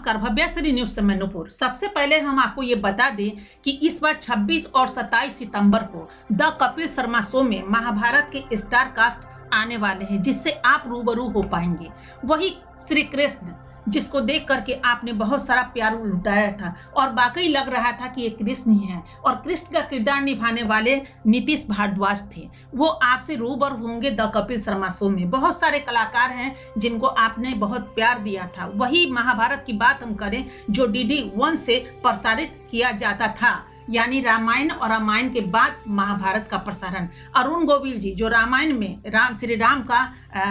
नमस्कार, भव्यश्री न्यूज से मैं नूपुर। सबसे पहले हम आपको ये बता दें कि इस बार 26 और 27 सितंबर को द कपिल शर्मा शो में महाभारत के स्टार कास्ट आने वाले हैं, जिससे आप रूबरू हो पाएंगे। वही श्री कृष्ण, जिसको देख करके आपने बहुत सारा प्यार लुटाया था और वाकई लग रहा था कि ये कृष्ण ही है, और कृष्ण का किरदार निभाने वाले नीतीश भारद्वाज थे। वो आपसे रूबरू होंगे द कपिल शर्मा शो में। बहुत सारे कलाकार हैं जिनको आपने बहुत प्यार दिया था। वही महाभारत की बात हम करें जो DD1 से प्रसारित किया जाता था, यानी रामायण और रामायण के बाद महाभारत का प्रसारण। अरुण गोविल जी जो रामायण में श्री राम का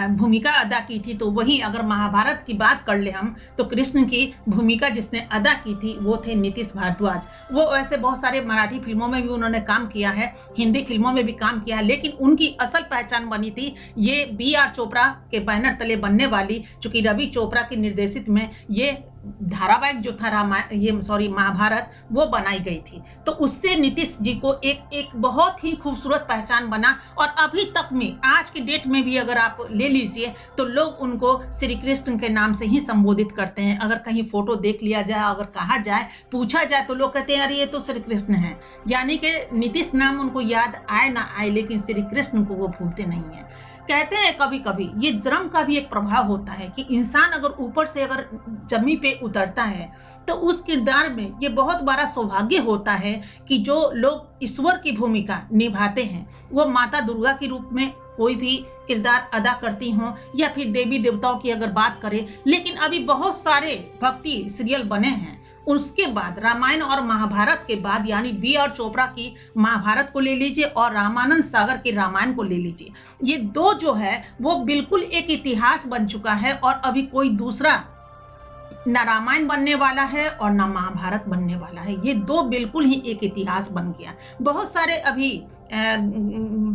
भूमिका अदा की थी, तो वहीं अगर महाभारत की बात कर ले हम तो कृष्ण की भूमिका जिसने अदा की थी वो थे नीतीश भारद्वाज। वो वैसे बहुत सारे मराठी फिल्मों में भी उन्होंने काम किया है, हिंदी फिल्मों में भी काम किया है, लेकिन उनकी असल पहचान बनी थी ये BR चोपड़ा के बैनर तले बनने वाली, चूंकि रवि चोपड़ा की निर्देशित में ये धारावाहिक जो था महाभारत वो बनाई गई थी। तो उससे नीतीश जी को एक बहुत ही खूबसूरत पहचान बना, और अभी तक में आज की डेट में भी अगर आप ले लीजिए तो लोग उनको श्री कृष्ण के नाम से ही संबोधित करते हैं। अगर कहीं फोटो देख लिया जाए, अगर कहा जाए, पूछा जाए तो लोग कहते हैं अरे ये तो श्री कृष्ण है। यानी कि नीतीश नाम उनको याद आए ना आए, लेकिन श्री कृष्ण को वो भूलते नहीं है। कहते हैं कभी कभी ये जन्म का भी एक प्रभाव होता है कि इंसान अगर ऊपर से अगर जमीन पे उतरता है तो उस किरदार में ये बहुत बड़ा सौभाग्य होता है कि जो लोग ईश्वर की भूमिका निभाते हैं, वो माता दुर्गा के रूप में कोई भी किरदार अदा करती हों या फिर देवी देवताओं की अगर बात करें। लेकिन अभी बहुत सारे भक्ति सीरियल बने हैं। उसके बाद रामायण और महाभारत के बाद, यानी BR चोपड़ा की महाभारत को ले लीजिए और रामानंद सागर के रामायण को ले लीजिए, ये दो जो है वो बिल्कुल एक इतिहास बन चुका है। और अभी कोई दूसरा न रामायण बनने वाला है और न महाभारत बनने वाला है। ये दो बिल्कुल ही एक इतिहास बन गया। बहुत सारे अभी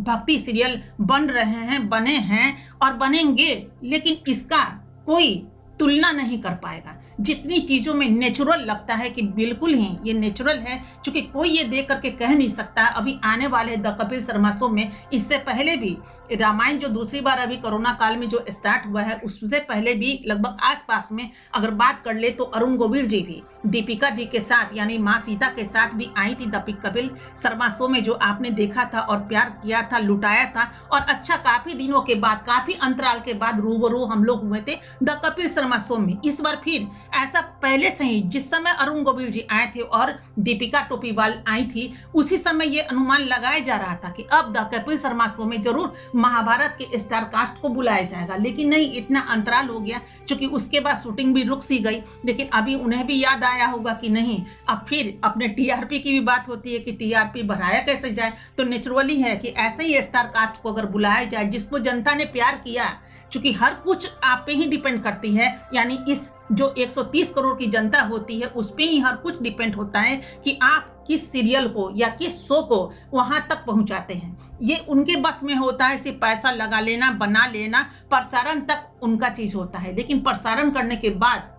भक्ति सीरियल बन रहे हैं, बने हैं और बनेंगे, लेकिन इसका कोई तुलना नहीं कर पाएगा। जितनी चीज़ों में नेचुरल लगता है कि बिल्कुल ही ये नेचुरल है, क्योंकि कोई ये देख करके कह नहीं सकता। अभी आने वाले द कपिल शर्मा शो में, इससे पहले भी रामायण जो दूसरी बार अभी कोरोना काल में जो स्टार्ट हुआ है, उससे पहले भी लगभग आसपास में अगर बात कर ले तो अरुण गोविल जी भी दीपिका जी के साथ, यानी माँ सीता के साथ भी आई थी द कपिल शर्मा शो में, जो आपने देखा था और प्यार किया था, लुटाया था। और अच्छा, काफी दिनों के बाद, काफी अंतराल के बाद रूबरू हम लोग हुए थे द कपिल शर्मा शो में। इस बार फिर ऐसा पहले से ही, जिस समय अरुण गोविल जी आए थे और दीपिका टोपीवाल आई थी, उसी समय ये अनुमान लगाया जा रहा था कि अब द कपिल शर्मा शो में जरूर महाभारत के स्टार कास्ट को बुलाया जाएगा। लेकिन नहीं, इतना अंतराल हो गया, क्योंकि उसके बाद शूटिंग भी रुक सी गई। लेकिन अभी उन्हें भी याद आया होगा कि नहीं, अब फिर अपने TRP की भी बात होती है कि TRP बढ़ाया कैसे जाए। तो नेचुरली है कि ऐसे ही स्टार कास्ट को अगर बुलाया जाए जिसको जनता ने प्यार किया, क्योंकि हर कुछ आप पे ही डिपेंड करती है, यानी इस जो 130 करोड़ की जनता होती है उस पे ही हर कुछ डिपेंड होता है कि आप किस सीरियल को या किस शो को वहां तक पहुंचाते हैं। ये उनके बस में होता है, सिर्फ पैसा लगा लेना, बना लेना, प्रसारण तक उनका चीज होता है। लेकिन प्रसारण करने के बाद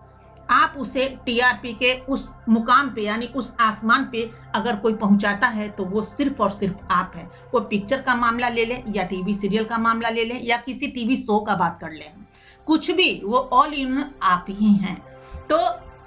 आप उसे TRP के उस मुकाम पे, यानी उस आसमान पे अगर कोई पहुंचाता है तो वो सिर्फ और सिर्फ आप है। वो पिक्चर का मामला ले ले या TV सीरियल का मामला ले ले या किसी TV शो का बात कर ले, कुछ भी, वो ऑल इन आप ही हैं। तो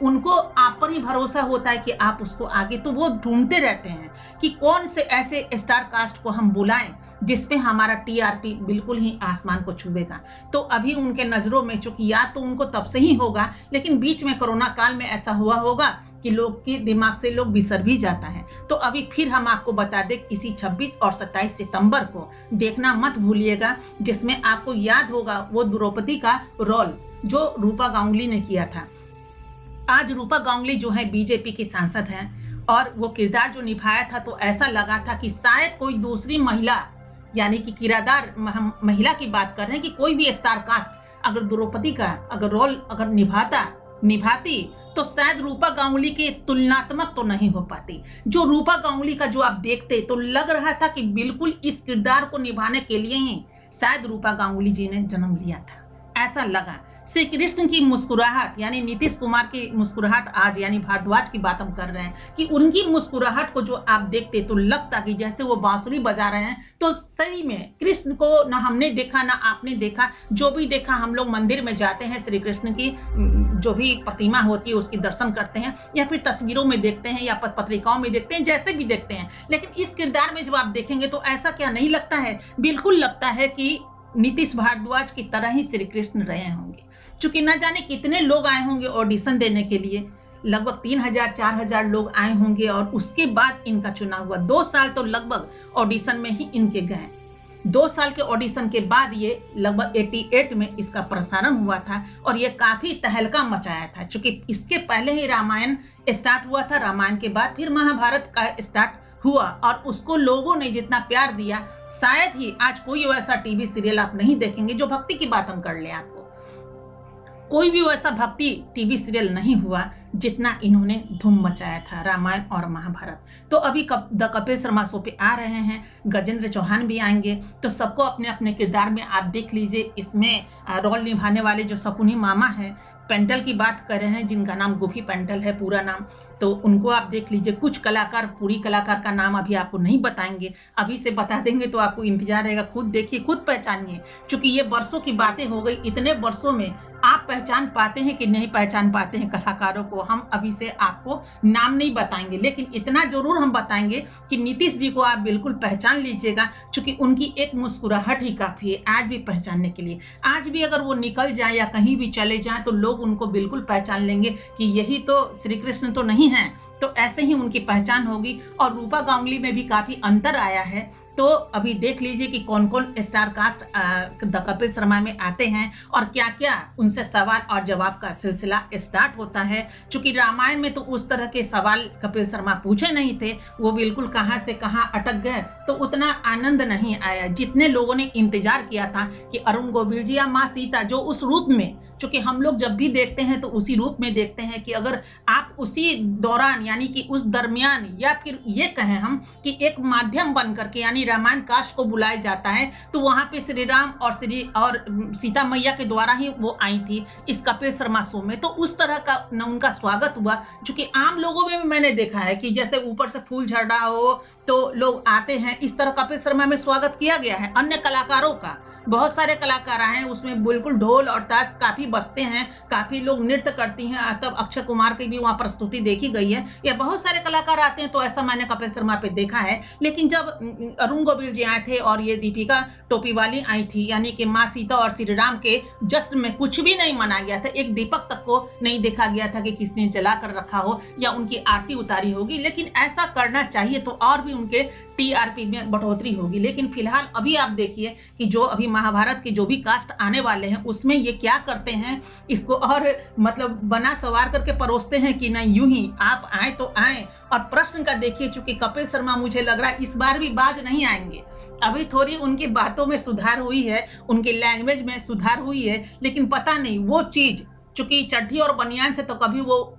उनको आप पर ही भरोसा होता है कि आप उसको आगे, तो वो ढूंढते रहते हैं कि कौन से ऐसे स्टार कास्ट को हम बुलाएं जिसपे हमारा TRP बिल्कुल ही आसमान को छुएगा। तो अभी उनके नज़रों में, चूंकि याद तो उनको तब से ही होगा, लेकिन बीच में कोरोना काल में ऐसा हुआ होगा कि लोग के दिमाग से लोग बिसर भी जाता है। तो अभी फिर हम आपको बता दें, इसी 26 और 27 सितंबर को देखना मत भूलिएगा, जिसमें आपको याद होगा वो द्रौपदी का रोल जो रूपा गांगुली ने किया था। आज रूपा गांगुली जो है BJP की सांसद हैं, और वो किरदार जो निभाया था तो ऐसा लगा था कि शायद कोई दूसरी महिला, यानी कि किरदार महिला की बात कर रहे हैं, कि कोई भी स्टार कास्ट अगर द्रौपदी का अगर रोल अगर निभाती तो शायद रूपा गांगुली के तुलनात्मक तो नहीं हो पाती। जो रूपा गांगुली का जो आप देखते तो लग रहा था कि बिल्कुल इस किरदार को निभाने के लिए ही शायद रूपा गांगुली जी ने जन्म लिया था, ऐसा लगा। श्री कृष्ण की मुस्कुराहट, यानी नीतीश कुमार की मुस्कुराहट, आज यानी भारद्वाज की बात हम कर रहे हैं, कि उनकी मुस्कुराहट को जो आप देखते तो लगता कि जैसे वो बांसुरी बजा रहे हैं। तो सही में कृष्ण को ना हमने देखा ना आपने देखा, जो भी देखा, हम लोग मंदिर में जाते हैं श्री कृष्ण की जो भी प्रतिमा होती है उसकी दर्शन करते हैं, या फिर तस्वीरों में देखते हैं, या पत्रिकाओं में देखते हैं, जैसे भी देखते हैं। लेकिन इस किरदार में जब आप देखेंगे तो ऐसा क्या नहीं लगता है? बिल्कुल लगता है कि नीतीश भारद्वाज की तरह ही श्री कृष्ण रहे होंगे। चूंकि न जाने कितने लोग आए होंगे ऑडिशन देने के लिए, लगभग 3000-4000 लोग आए होंगे, और उसके बाद इनका चुनाव हुआ। 2 साल तो लगभग ऑडिशन में ही इनके गए। 2 साल के ऑडिशन के बाद ये लगभग 88 में इसका प्रसारण हुआ था, और ये काफी तहलका मचाया था। चूंकि इसके पहले ही रामायण स्टार्ट हुआ था, रामायण के बाद फिर महाभारत का स्टार्ट हुआ, और उसको लोगों ने जितना प्यार दिया, शायद ही आज कोई वैसा टीवी सीरियल आप नहीं देखेंगे जो भक्ति की बात हम कर ले। आपको कोई भी वैसा भक्ति टीवी सीरियल नहीं हुआ जितना इन्होंने धूम मचाया था रोमायण और महाभारत। तो अभी द कपिल शर्मा शो पे आ रहे हैं, गजेंद्र चौहान भी आएंगे, तो सबको अपने अपने किरदार में आप देख लीजिए। इसमें रोल निभाने वाले जो शकुनी मामा है, पेंटल की बात कर रहे हैं, जिनका नाम गुफी पेंटल है पूरा नाम, तो उनको आप देख लीजिए। कुछ कलाकार, पूरी कलाकार का नाम अभी आपको नहीं बताएंगे, अभी से बता देंगे तो आपको इंतजार रहेगा। खुद देखिए, खुद पहचानिए, क्योंकि ये वर्षों की बातें हो गई। इतने वर्षों में आप पहचान पाते हैं कि नहीं पहचान पाते हैं कलाकारों को, हम अभी से आपको नाम नहीं बताएंगे, लेकिन इतना जरूर हम बताएंगे कि नीतीश जी को आप बिल्कुल पहचान लीजिएगा, क्योंकि उनकी एक मुस्कुराहट ही काफी है आज भी पहचानने के लिए। आज भी अगर वो निकल जाए या कहीं भी चले जाएं तो लोग उनको बिल्कुल पहचान लेंगे कि यही तो श्री कृष्ण तो नहीं है। तो ऐसे ही उनकी पहचान होगी। और रूपा गांगुली में भी काफी अंतर आया है। तो अभी देख लीजिए कि कौन कौन star cast the Kapil Sharma में आते हैं, और क्या क्या उनसे सवाल और जवाब का सिलसिला स्टार्ट होता है। क्योंकि रामायण में तो उस तरह के सवाल कपिल शर्मा पूछे नहीं थे, वो बिल्कुल कहाँ से कहाँ अटक गए, तो उतना आनंद नहीं आया जितने लोगों ने इंतजार किया था कि अरुण गोविल जी या माँ सीता जो उस रूप में, क्योंकि हम लोग जब भी देखते हैं तो उसी रूप में देखते हैं कि अगर आप उसी दौरान यानी कि उस दरमियान, या फिर ये कहें हम कि एक माध्यम बन करके यानी रामायण कास्ट को बुलाया जाता है, तो वहां पे श्री राम और सीता मैया के द्वारा ही वो आई थी इस कपिल शर्मा शो में। तो उस तरह का उनका स्वागत हुआ। क्योंकि आम लोगों में भी मैंने देखा है कि जैसे ऊपर से फूल झड़ रहा हो तो लोग आते हैं, इस तरह कपिल शर्मा में स्वागत किया गया है। अन्य कलाकारों का, बहुत सारे कलाकार आए हैं, उसमें बिल्कुल ढोल और ताश काफी बजते हैं, काफी लोग नृत्य करती हैं। तब अक्षय कुमार की भी वहाँ प्रस्तुति देखी गई है, या बहुत सारे कलाकार आते हैं, तो ऐसा मैंने कपिल शर्मा पे देखा है। लेकिन जब अरुण गोविल जी आए थे और ये दीपिका टोपीवाली आई थी, यानी कि माँ सीता और श्री राम के जश्न में कुछ भी नहीं मनाया गया था, एक दीपक तक को नहीं देखा गया था कि किसने जला कर रखा हो या उनकी आरती उतारी होगी। लेकिन ऐसा करना चाहिए तो और भी उनके टीआरपी में बढ़ोतरी होगी। लेकिन फिलहाल अभी आप देखिए कि जो अभी महाभारत के जो भी कास्ट आने वाले हैं उसमें ये क्या करते हैं, इसको और मतलब बना सवार करके परोसते हैं कि नहीं यूं ही आप आए तो आए। और प्रश्न का देखिए, चूंकि कपिल शर्मा मुझे लग रहा है इस बार भी बाज नहीं आएंगे। अभी थोड़ी उनकी बातों में सुधार हुई है, उनकी लैंग्वेज में सुधार हुई है, लेकिन पता नहीं वो चीज, चूंकि चड्ढी और बनियान से तो कभी वो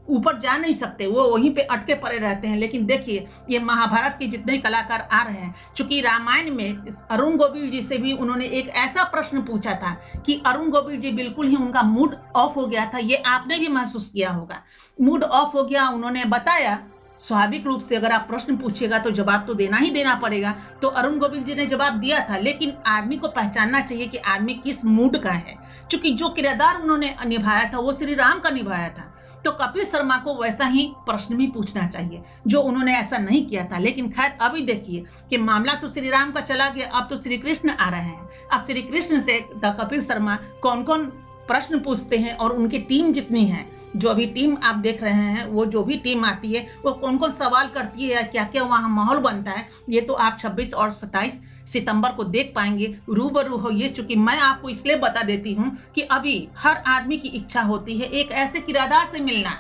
ऊपर जा नहीं सकते, वो वहीं पे अटके पड़े रहते हैं। लेकिन देखिए ये महाभारत के जितने कलाकार आ रहे हैं, चूंकि रामायण में अरुण गोविल जी से भी उन्होंने एक ऐसा प्रश्न पूछा था कि अरुण गोविल जी बिल्कुल ही उनका मूड ऑफ हो गया था। ये आपने भी महसूस किया होगा, मूड ऑफ हो गया। उन्होंने बताया, स्वाभाविक रूप से अगर आप प्रश्न पूछिएगा तो जवाब तो देना ही देना पड़ेगा। तो अरुण गोविल जी ने जवाब दिया था, लेकिन आदमी को पहचानना चाहिए कि आदमी किस मूड का है। चूंकि जो किरदार उन्होंने निभाया था वो श्री राम का निभाया था, तो कपिल शर्मा को वैसा ही प्रश्न भी पूछना चाहिए, जो उन्होंने ऐसा नहीं किया था। लेकिन खैर अभी देखिए कि मामला तो श्री राम का चला गया, अब तो श्री कृष्ण आ रहे हैं। अब श्री कृष्ण से द कपिल शर्मा कौन कौन प्रश्न पूछते हैं, और उनकी टीम जितनी है, जो अभी टीम आप देख रहे हैं, वो जो भी टीम आती है वो कौन कौन सवाल करती है, क्या क्या वहाँ माहौल बनता है, ये तो आप 26 और 27 सितंबर को देख पाएंगे। रूबरू होइए। चूंकि मैं आपको इसलिए बता देती हूँ कि अभी हर आदमी की इच्छा होती है एक ऐसे किरदार से मिलना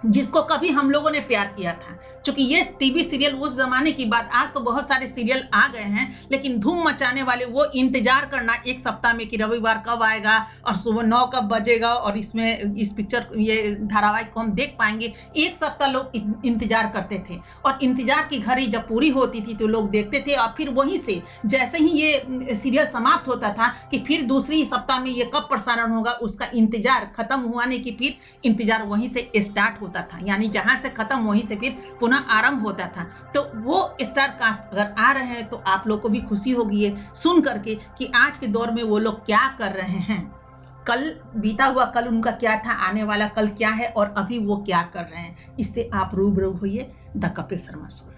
जिसको कभी हम लोगों ने प्यार किया था। क्योंकि ये टीवी सीरियल उस जमाने की बात, आज तो बहुत सारे सीरियल आ गए हैं, लेकिन धूम मचाने वाले वो इंतजार करना एक सप्ताह में कि रविवार कब आएगा और सुबह 9 कब बजेगा और इसमें इस पिक्चर ये धारावाहिक को हम देख पाएंगे। एक सप्ताह लोग इंतजार करते थे, और इंतजार की घड़ी जब पूरी होती थी तो लोग देखते थे, और फिर वहीं से जैसे ही ये सीरियल समाप्त होता था कि फिर दूसरी सप्ताह में ये कब प्रसारण होगा, उसका इंतजार खत्म हुआने की फिर इंतजार वहीं से स्टार्ट होता था। यानी जहां से खत्म वहीं से फिर पुनः आरंभ होता था। तो वो स्टार कास्ट अगर आ रहे हैं तो आप लोग को भी खुशी होगी ये सुन करके कि आज के दौर में वो लोग क्या कर रहे हैं। कल बीता हुआ कल उनका क्या था, आने वाला कल क्या है और अभी वो क्या कर रहे हैं, इससे आप रूबरू होइए द कपिल शर्मा शो में।